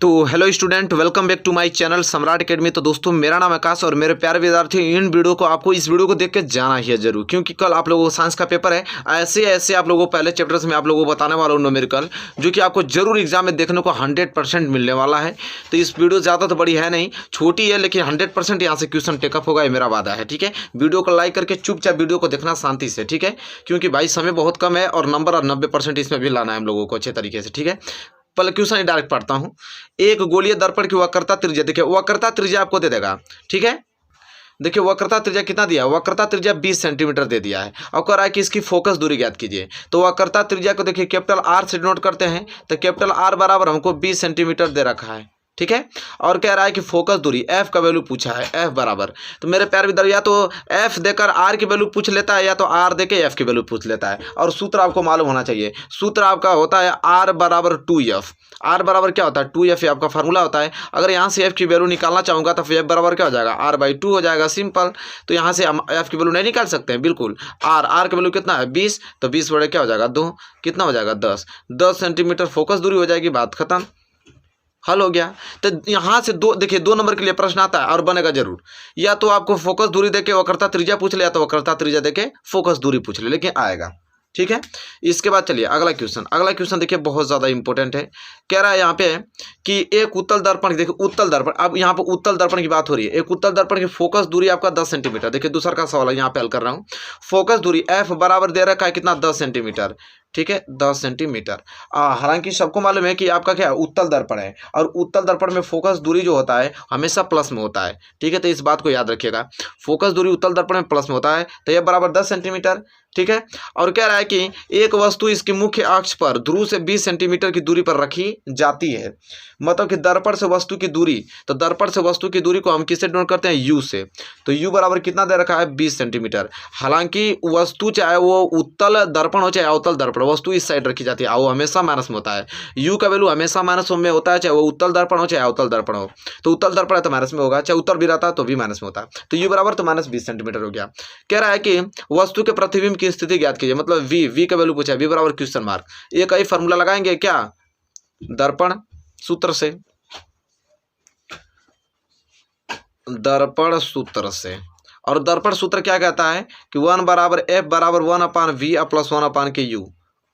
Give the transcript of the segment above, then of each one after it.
तो hello student, welcome back to my channel Samrat academy. तो दोस्तों, मेरा नाम आकाश और मेरे प्यारे विद्यार्थी, इन वीडियो को आपको इस वीडियो को देख के जाना ही है जरूर, क्योंकि कल आप लोगों को साइंस का पेपर है। ऐसे आप लोगों को पहले चैप्टर्स में आप लोगों को बताने वाला हूँ न्यूमेरिकल, जो कि आपको जरूर एग्जाम में देखने को 100% मिलने वाला है। तो इस वीडियो ज़्यादा तो बड़ी है नहीं, छोटी है, लेकिन 100% यहाँ से क्वेश्चन टेकअप होगा, ये मेरा वादा है। ठीक है, वीडियो को लाइक करके चुपचाप वीडियो को देखना शांति से। ठीक है, क्योंकि भाई समय बहुत कम है और नंबर और 90% इसमें भी लाना है हम लोगों को अच्छे तरीके से। ठीक है, पहले क्वेश्चन ही डायरेक्ट पढ़ता हूं। एक गोलीय दर्पण की वक्रता त्रिज्या, देखिए वक्रता त्रिज्या आपको दे देगा। ठीक है, देखिए वक्रता त्रिज्या कितना दिया, वक्रता त्रिज्या 20 सेंटीमीटर दे दिया है। और कह रहा है कि इसकी फोकस दूरी ज्ञात कीजिए। तो वक्रता त्रिज्या को देखिए कैपिटल आर से डिनोट करते हैं, तो कैपिटल आर बराबर हमको 20 सेंटीमीटर दे रखा है। ठीक है, और कह रहा है कि फोकस दूरी एफ का वैल्यू पूछा है, एफ बराबर। तो मेरे प्यारे विद्यार्थी, या तो एफ देकर आर की वैल्यू पूछ लेता है, या तो आर देके एफ की वैल्यू पूछ लेता है। और सूत्र आपको मालूम होना चाहिए, सूत्र आपका होता है आर बराबर 2f। आर बराबर क्या होता है, 2f आपका फार्मूला होता है। अगर यहाँ से एफ की वैल्यू निकालना चाहूँगा तो एफ बराबर क्या हो जाएगा, r/2 हो जाएगा, सिंपल। तो यहाँ से हम एफ की वैल्यू नहीं निकाल सकते हैं, बिल्कुल। आर की वैल्यू कितना है, 20, तो 20 बड़े क्या हो जाएगा 2, कितना हो जाएगा 10 सेंटीमीटर फोकस दूरी हो जाएगी, बात खत्म, हल हो गया। तो यहाँ से देखिए 2 नंबर के लिए प्रश्न आता है और बनेगा जरूर। या तो आपको फोकस दूरी देके वक्रता त्रिज्या पूछ ले, या तो वक्रता त्रिज्या देके फोकस दूरी पूछ ले, लेकिन आएगा। ठीक है, इसके बाद चलिए अगला क्वेश्चन देखिए, बहुत ज़्यादा इंपॉर्टेंट है। कह रहा है यहाँ पे कि एक उत्तल दर्पण, देखिए उत्तल दर्पण, अब यहाँ पे उत्तल दर्पण की बात हो रही है। एक उत्तल दर्पण की फोकस दूरी आपका 10 सेंटीमीटर। देखिए दूसरा का सवाल है, यहाँ पे हल कर रहा हूँ। फोकस दूरी एफ बराबर दे रखा है कितना, 10 सेंटीमीटर। ठीक है, 10 सेंटीमीटर। हालांकि सबको मालूम है कि आपका क्या उत्तल दर्पण है, और उत्तल दर्पण में फोकस दूरी जो होता है हमेशा प्लस में होता है। ठीक है, तो इस बात को याद रखिएगा, फोकस दूरी उत्तल दर्पण में प्लस में होता है, तो यह बराबर 10 सेंटीमीटर। ठीक है, और कह रहा है कि एक वस्तु इसकी मुख्य अक्ष पर ध्रुव से 20 सेंटीमीटर की दूरी पर रखी जाती है। मतलब कि दर्पण से वस्तु की दूरी, तो दर्पण से वस्तु की दूरी को हम किससे डिनोट करते हैं, यू से। तो यू बराबर कितना दे रखा है, 20 सेंटीमीटर। हालांकि वस्तु चाहे वो उत्तल दर्पण हो चाहे अवतल दर्पण, वस्तु इस साइड रखी जाती है, वो हमेशा माइनस में होता है। यू का वैल्यू हमेशा माइनस में होता है, चाहे वो उत्तल दर्पण हो चाहे अवतल दर्पण हो। तो उत्तल दर्पण है तो माइनस में होगा, चाहे उत्तर भी रहता तो भी माइनस में होता है। तो यू बराबर तो -20 सेंटीमीटर हो गया। कह रहा है कि वस्तु के प्रतिबिंब की स्थिति ज्ञात कीजिए, मतलब वी का वैल्यू पूछा है, वी बराबर क्वेश्चन मार्क। एक ही फॉर्मूला लगाएंगे क्या, दर्पण सूत्र से, दर्पण सूत्र से। और दर्पण सूत्र क्या कहता है कि 1 बराबर एफ बराबर 1/v प्लस 1/u,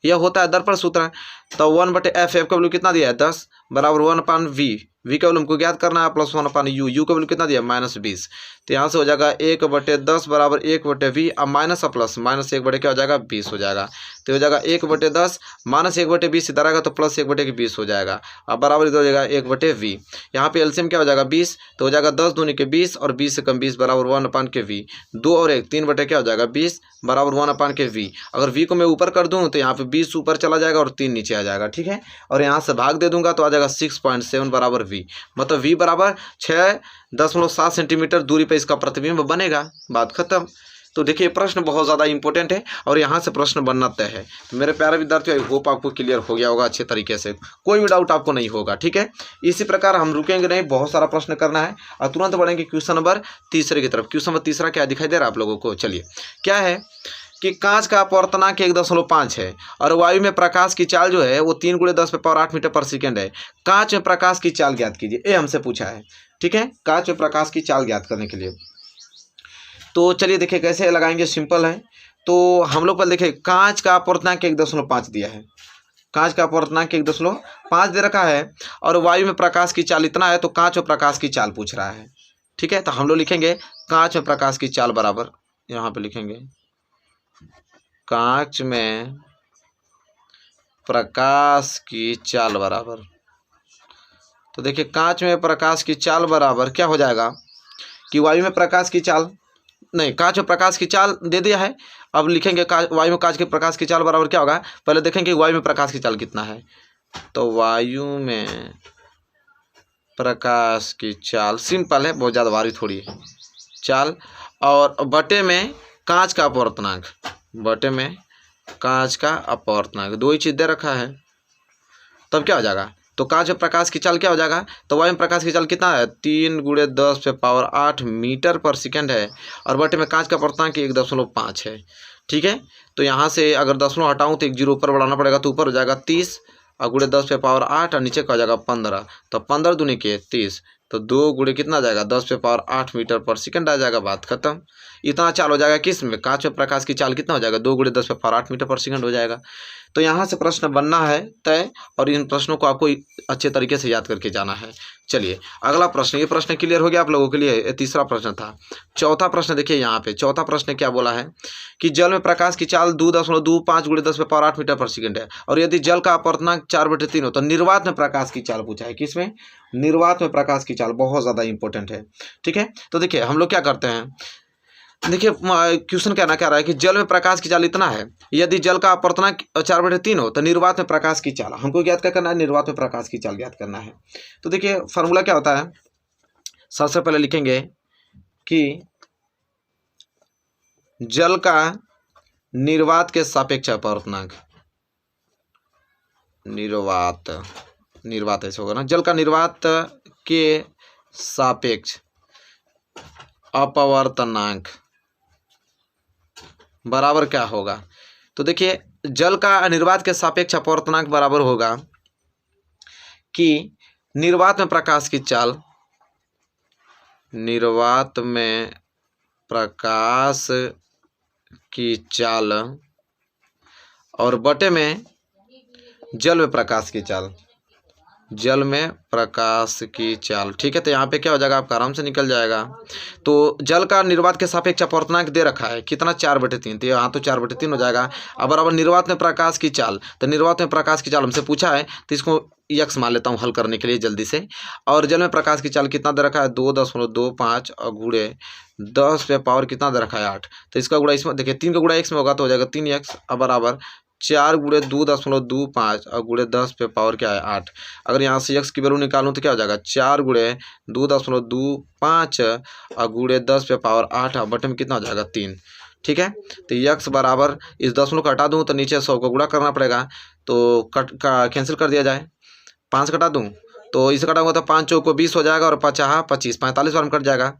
यह होता है दर्पण सूत्र। तो 1/f, एफ का वैल्यू कितना दिया है 10 बराबर 1/v, v का वैल्यू हमको ज्ञात करना है, प्लस 1/u, u का वैल्यू कितना दिया -20। तो यहाँ से हो जाएगा 1/10 बराबर 1/v, अब माइनस और प्लस, -1 क्या हो जाएगा 20 हो जाएगा। तो हो जाएगा 1/10 -1/20 इधर आएगा तो प्लस 1/20 हो जाएगा। अब बराबर इधर हो जाएगा 1/v। यहाँ पे एलसीएम क्या हो जाएगा 20, तो हो जाएगा 10 दूनी के 20 और 20 से कम 20 बराबर 1/v। 2 और 1 3 क्या हो जाएगा 20 बराबर 1/v। अगर v को मैं ऊपर कर दूँ तो यहाँ पे 20 ऊपर चला जाएगा और 3 नीचे आ जाएगा। ठीक है, और यहाँ से भाग दे दूंगा तो आ जाएगा 6.7 बराबर v, मतलब v बराबर 6.7 सेंटीमीटर दूरी पे इसका प्रतिबिंब बनेगा, बात खत्म। तो देखिए प्रश्न बहुत ज़्यादा इंपॉर्टेंट है और यहाँ से प्रश्न बनना तय है। तो मेरे प्यारे विद्यार्थियों, आई होप आपको क्लियर हो गया होगा अच्छे तरीके से, कोई भी डाउट आपको नहीं होगा। ठीक है, इसी प्रकार हम रुकेंगे नहीं, बहुत सारा प्रश्न करना है और तुरंत बढ़ेंगे क्वेश्चन नंबर 3 की तरफ। क्वेश्चन नंबर 3 क्या दिखाई दे रहा है आप लोगों को, चलिए क्या है कि कांच का अपवर्तनांक 1.5 है और वायु में प्रकाश की चाल जो है वो 3 × 10⁸ मीटर पर सेकेंड है। कांच में प्रकाश की चाल ज्ञात कीजिए, ये हमसे पूछा है। ठीक है, कांच में प्रकाश की चाल ज्ञात करने के लिए तो चलिए देखिए कैसे लगाएंगे, सिंपल है। तो हम लोग पर देखिए कांच का अपवर्तनांक 1.5 दिया है, कांच का अपवर्तनांक 1.5 दे रखा है और वायु में प्रकाश की चाल इतना है, तो कांच में प्रकाश की चाल पूछ रहा है। ठीक है, तो हम लोग लिखेंगे कांच में प्रकाश की चाल बराबर, यहाँ पे लिखेंगे कांच में प्रकाश की चाल बराबर। तो देखिए कांच में प्रकाश की चाल बराबर क्या हो जाएगा कि वायु में प्रकाश की चाल, नहीं कांच में प्रकाश की चाल दे दिया है। अब लिखेंगे वायु में कांच के प्रकाश की चाल बराबर क्या होगा, पहले देखेंगे वायु में प्रकाश की चाल कितना है। तो वायु में प्रकाश की चाल सिंपल है, बहुत ज़्यादा भारी थोड़ी है चाल, और बटे में कांच का अपवर्तनांक, बटे में कांच का अपवर्तनांक, 2 ही चीज़ दे रखा है। तब क्या हो जाएगा, तो कांच में प्रकाश की चाल क्या हो जाएगा, तो वायु में प्रकाश की चाल कितना है 3 × 10⁸ मीटर पर सेकेंड है और बटे में कांच का अपवर्तनांक 1.5 है। ठीक है, तो यहाँ से अगर 10 हटाऊँ तो 1 0 ऊपर बढ़ाना पड़ेगा, तो ऊपर हो जाएगा 30 और गुणे 10 पे पावर 8 और नीचे का हो जाएगा 15। तो 15 दूनी के 30, तो 2 गुणे कितना आ जाएगा 10 पे पावर 8 मीटर पर सेकंड आ जाएगा। बात खत्म। इतना चाल हो जाएगा किस में, कांच में प्रकाश की चाल कितना हो जाएगा 2 गुणे 10 पे पावर 8 मीटर पर सेकंड हो जाएगा। तो यहाँ से प्रश्न बनना है तय, और इन प्रश्नों को आपको अच्छे तरीके से याद करके जाना है। चलिए अगला प्रश्न, ये प्रश्न क्लियर हो गया आप लोगों के लिए। ये तीसरा प्रश्न था। चौथा प्रश्न देखिए यहाँ पे, चौथा प्रश्न क्या बोला है कि जल में प्रकाश की चाल 2.25 गुणे 10 पे पावर 8 मीटर पर सेकंड है, और यदि जल का अपवर्तनांक 4/3 हो तो निर्वात में प्रकाश की चाल पूछा है। किसमें, निर्वात में प्रकाश की चाल, बहुत ज्यादा इंपॉर्टेंट है। ठीक है, तो देखिए हम लोग क्या करते हैं, देखिए क्वेश्चन कहना क्या रहा है कि जल में प्रकाश की चाल इतना है, यदि जल का अपवर्तनांक 4/3 हो तो निर्वात में प्रकाश की चाल हमको ज्ञात क्या करना है, निर्वात में प्रकाश की चाल ज्ञात करना है। तो देखिए फॉर्मूला क्या होता है, सबसे पहले लिखेंगे कि जल का निर्वात के सापेक्ष अपवर्तनांक, निर्वात ऐसे होगा ना, जल का निर्वात के सापेक्ष अपवर्तनांक बराबर क्या होगा। तो देखिए जल का निर्वात के सापेक्ष अपवर्तनांक बराबर होगा कि निर्वात में प्रकाश की चाल, निर्वात में प्रकाश की चाल और बटे में जल में प्रकाश की चाल, जल में प्रकाश की चाल। ठीक है, तो यहाँ पे क्या हो जाएगा आपका आराम से निकल जाएगा। तो जल का निर्वात के सापेक्ष अपवर्तनांक दे रखा है कितना 4/3, तो यहाँ तो 4/3 हो जाएगा। अब बराबर निर्वात में प्रकाश की चाल, तो निर्वात में प्रकाश की चाल हमसे पूछा है तो इसको यक्स मान लेता हूँ हल करने के लिए जल्दी से। और जल में प्रकाश की चाल कितना दे रखा है 2.25 और गुणे 10 पे पावर कितना दे रखा है 8, तो इसका गुणा इसमें देखिए 3 का गुणा x में होगा तो हो जाएगा 3x और बराबर 4 गुणे 2.25 और गुणे 10 पे पावर क्या है 8। अगर यहाँ से x की वैल्यू निकालूँ तो क्या हो जाएगा 4 गुणे 2.25 और गुणे 10 पे पावर 8 और बटे में कितना हो जाएगा 3। ठीक है, तो x बराबर इस 10 को हटा दूँ तो नीचे 100 को गुणा करना पड़ेगा, तो कैंसिल कर दिया जाए, 5 घटा दूँ तो इसे काटूंगा तो 5 चौको 20 हो जाएगा और 5 25, 45 बार में कट जाएगा,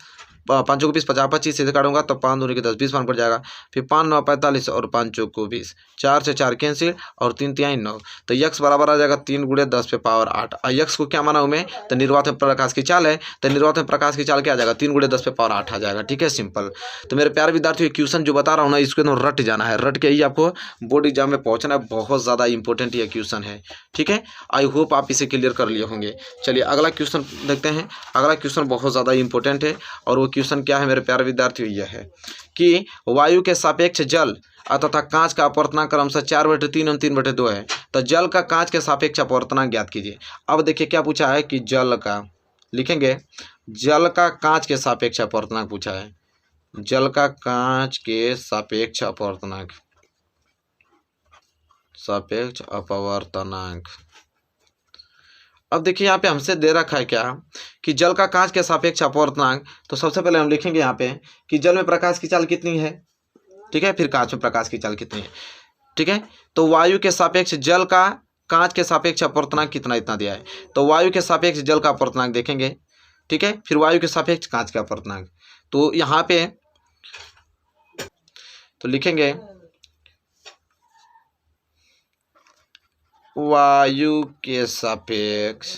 5 चौको 20 50 25 से काटूंगा तो 5 दूनी के 10 20 बार में कट जाएगा, फिर 5 9 45 और 5 चौको 20, 4 से 4 कैंसिल और 3 3 9, तो यक्स बराबर आ जाएगा 3 गुणे 10 पे पावर 8। और यक्स को क्या माना हूँ मैं, तो निर्वात में प्रकाश की चाल है, तो निर्वात में प्रकाश की चाल क्या आ जाएगा 3 गुणे 10 पे पावर 8 आ जाएगा। ठीक है, सिंपल। तो मेरे प्यारे विद्यार्थियों क्वेश्चन जो बता रहा हूँ ना इसको तो रट जाना है, रट के ही आपको बोर्ड एग्जाम में पहुंचना है, बहुत ज़्यादा इंपॉर्टेंट ये क्वेश्चन है। ठीक है, आई होप आप इसे क्लियर कर लिए होंगे। चलिए अगला क्वेश्चन देखते हैं। अगला क्वेश्चन बहुत ज़्यादा इंपॉर्टेंट है, और वो क्वेश्चन क्या है मेरे प्यारे विद्यार्थियों, यह है कि वायु के सापेक्ष जल तथा कांच का अपवर्तनांक क्रमशः 4/3 और 3/2 है, तो जल का कांच के सापेक्ष अपवर्तनांक ज्ञात कीजिए। अब देखिए क्या पूछा है कि जल का, लिखेंगे जल का कांच के सापेक्ष अपवर्तनांक पूछा है, जल का कांच के सापेक्ष अपवर्तनांक, सापेक्ष अपवर्तनांक। अब देखिए यहाँ पे हमसे दे रखा है क्या कि जल का कांच के सापेक्ष अपवर्तनांक, तो सबसे पहले हम लिखेंगे यहाँ पे कि जल में प्रकाश की चाल कितनी है, ठीक है, फिर कांच में प्रकाश की चाल कितनी है। ठीक है, तो वायु के सापेक्ष जल का कांच के सापेक्ष अपवर्तनांक कितना, इतना दिया है, तो वायु के सापेक्ष जल का अपवर्तनांक देखेंगे। ठीक है, फिर वायु के सापेक्ष कांच का अपवर्तनांक, तो यहाँ पे तो लिखेंगे वायु के सापेक्ष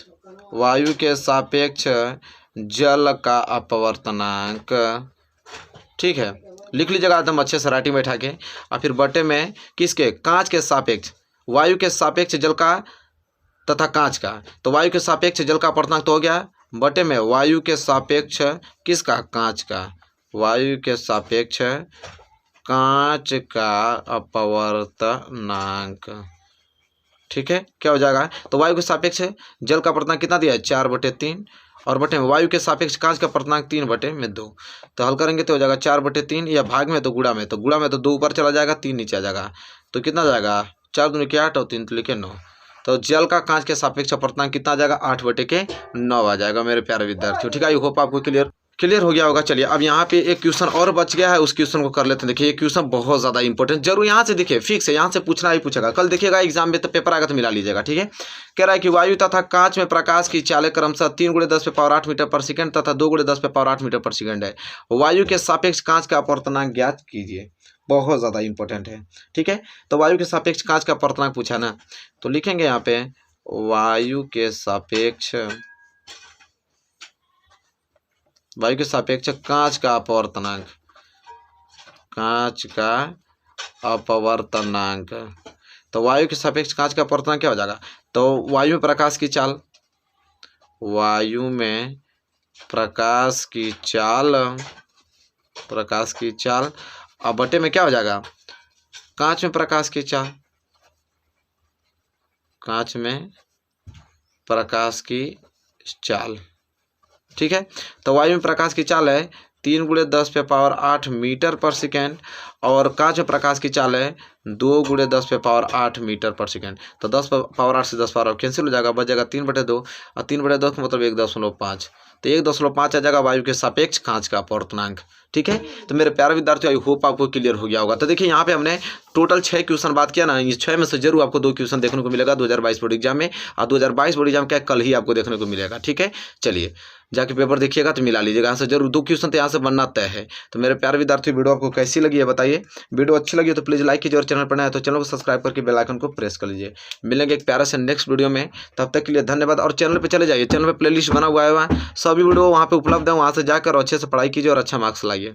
जल का अपवर्तनांक। ठीक है, लिख लीजिएगा एकदम अच्छे से राइटिंग बैठा के, और फिर बटे में किसके, कांच के सापेक्ष, वायु के सापेक्ष जल का तथा कांच का, तो वायु के सापेक्ष जल का अपवर्तनांक तो हो गया, बटे में वायु के सापेक्ष किसका, कांच का, वायु के सापेक्ष कांच का अपवर्तनांक। ठीक है, क्या हो जाएगा, तो वायु के सापेक्ष जल का अपवर्तनांक कितना दिया है 4/3 और बटे में वायु के सापेक्ष कांच का अपवर्तनांक 3/2, तो हल करेंगे तो हो जाएगा 4/3, या भाग में तो गुणा में, तो गुणा में तो 2 ऊपर चला जाएगा 3 नीचे आ जाएगा, तो कितना जाएगा 4 दूनी के 8 और 3 लिखे 9, तो जल का कांच के सापेक्ष अपवर्तनांक कितना आ जाएगा 8/9 आ जाएगा मेरे प्यारे विद्यार्थियों। ठीक है, आई होप आपको क्लियर हो गया होगा। चलिए अब यहाँ पे एक क्वेश्चन और बच गया है, उस क्वेश्चन को कर लेते हैं। देखिए ये क्वेश्चन बहुत ज़्यादा इंपॉर्टेंट, जरूर यहाँ से देखिए फिक्स है, यहाँ से पूछना ही पूछेगा, कल देखिएगा एग्जाम में तो पेपर आएगा तो मिला लीजिएगा। ठीक है, कह रहा है कि वायु तथा कांच में प्रकाश की चालें क्रमशः 3 गुणे 10 पे पावर 8 मीटर पर सेकंड तथा 2 गुणे 10 पे पावर 8 मीटर पर सेकंड है, वायु के सापेक्ष कांच का अपवर्तनांक ज्ञात कीजिए। बहुत ज़्यादा इंपॉर्टेंट है। ठीक है, तो वायु के सापेक्ष कांच का अपवर्तनांक पूछा ना, तो लिखेंगे यहाँ पे वायु के सापेक्ष कांच का अपवर्तनांक, कांच का अपवर्तनांक। तो वायु के सापेक्ष कांच का अपवर्तनांक क्या हो जाएगा? तो वायु में प्रकाश की चाल, वायु में प्रकाश की चाल अब बटे में क्या हो जाएगा? कांच में प्रकाश की चाल, कांच में प्रकाश की चाल। ठीक है, तो वायु में प्रकाश की चाल है 3 × 10⁸ मीटर पर सेकेंड और कांच में प्रकाश की चाल है 2 × 10⁸ मीटर पर सेकेंड। तो 10⁸ से 10⁸ कैंसिल हो जाएगा, बच जाएगा 3/2 और 3/2 का मतलब 1.5। तो 1.5 आ जाएगा वायु के सापेक्ष कांच का अपवर्तनांक। ठीक है, तो मेरे प्यारे विद्यार्थियों, आई होप आपको क्लियर हो गया होगा। तो देखिए यहाँ पे हमने टोटल 6 क्वेश्चन बात किया ना, इस 6 में से जरूर आपको 2 क्वेश्चन देखने को मिलेगा 2022 बोर्ड एग्जाम में, और 2022 बोर्ड एग्जाम क्या कल ही आपको देखने को मिलेगा। ठीक है, चलिए जाके पेपर देखिएगा तो मिला लीजिएगा, यहाँ से जरूर 2 क्वेश्चन तो यहाँ से बनना तय है। तो मेरे प्यारे विद्यार्थी, वीडियो आपको कैसी लगी है बताइए। वीडियो अच्छी लगी तो प्लीज़ लाइक कीजिए और चैनल पर नया है तो चैनल को सब्सक्राइब करके बेल आइकन को प्रेस कर लीजिए। मिलेंगे एक प्यारे से नेक्स्ट वीडियो में, तब तक के लिए धन्यवाद। और चैनल पर चले जाइए, चैनल पर प्लेलिस्ट बना हुआ है, सभी वीडियो वहाँ पे उपलब्ध है, वहाँ से जाकर अच्छे से पढ़ाई कीजिए और अच्छा मार्क्स लाइए।